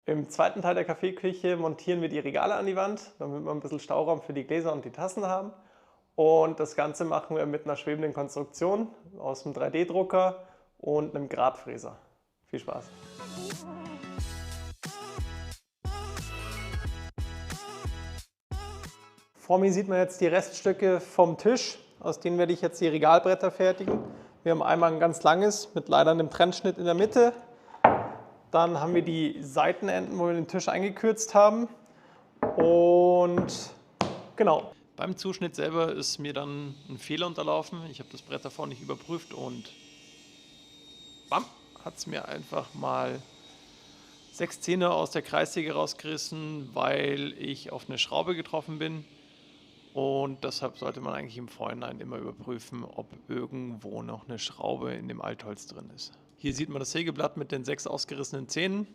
Im zweiten Teil der Kaffeeküche montieren wir die Regale an die Wand, damit wir ein bisschen Stauraum für die Gläser und die Tassen haben. Und das Ganze machen wir mit einer schwebenden Konstruktion aus einem 3D-Drucker und einem Gradfräser. Viel Spaß! Vor mir sieht man jetzt die Reststücke vom Tisch, aus denen werde ich jetzt die Regalbretter fertigen. Wir haben einmal ein ganz langes mit leider einem Trennschnitt in der Mitte. Dann haben wir die Seitenenden, wo wir den Tisch eingekürzt haben. Und genau. Beim Zuschnitt selber ist mir dann ein Fehler unterlaufen. Ich habe das Brett davor nicht überprüft und bam, hat es mir einfach mal 6 Zähne aus der Kreissäge rausgerissen, weil ich auf eine Schraube getroffen bin. Und deshalb sollte man eigentlich im Vorhinein immer überprüfen, ob irgendwo noch eine Schraube in dem Altholz drin ist. Hier sieht man das Sägeblatt mit den 6 ausgerissenen Zähnen.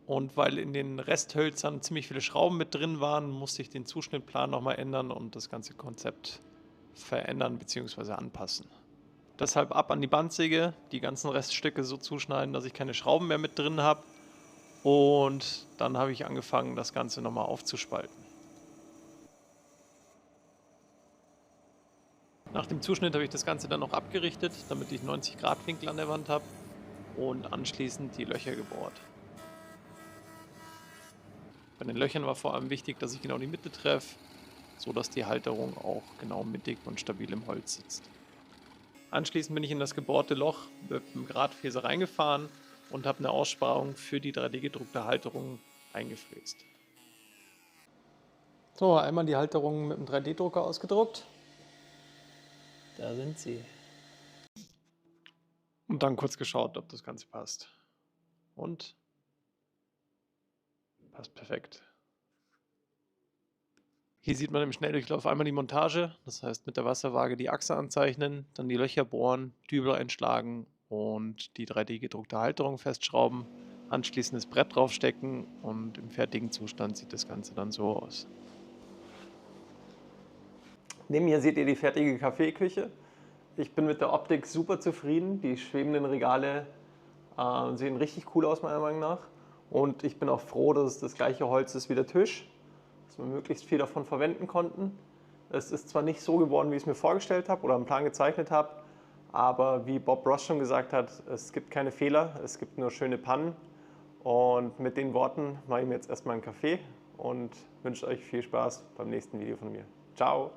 Und weil in den Resthölzern ziemlich viele Schrauben mit drin waren, musste ich den Zuschnittplan nochmal ändern und das ganze Konzept verändern bzw. anpassen. Deshalb ab an die Bandsäge, die ganzen Reststücke so zuschneiden, dass ich keine Schrauben mehr mit drin habe. Und dann habe ich angefangen, das Ganze nochmal aufzuspalten. Nach dem Zuschnitt habe ich das Ganze dann noch abgerichtet, damit ich 90 Grad Winkel an der Wand habe und anschließend die Löcher gebohrt. Bei den Löchern war vor allem wichtig, dass ich genau die Mitte treffe, sodass die Halterung auch genau mittig und stabil im Holz sitzt. Anschließend bin ich in das gebohrte Loch mit dem Gradfräser reingefahren und habe eine Aussparung für die 3D-gedruckte Halterung eingefräst. So, einmal die Halterung mit dem 3D-Drucker ausgedruckt. Da sind sie. Und dann kurz geschaut, ob das Ganze passt. Und passt perfekt. Hier sieht man im Schnelldurchlauf einmal die Montage, das heißt mit der Wasserwaage die Achse anzeichnen, dann die Löcher bohren, Dübel einschlagen und die 3D gedruckte Halterung festschrauben, anschließend das Brett draufstecken und im fertigen Zustand sieht das Ganze dann so aus. Neben mir seht ihr die fertige Kaffeeküche. Ich bin mit der Optik super zufrieden. Die schwebenden Regale sehen richtig cool aus meiner Meinung nach. Und ich bin auch froh, dass es das gleiche Holz ist wie der Tisch, dass wir möglichst viel davon verwenden konnten. Es ist zwar nicht so geworden, wie ich es mir vorgestellt habe oder am Plan gezeichnet habe, aber wie Bob Ross schon gesagt hat, es gibt keine Fehler, es gibt nur schöne Pannen. Und mit den Worten mache ich mir jetzt erstmal einen Kaffee und wünsche euch viel Spaß beim nächsten Video von mir. Ciao!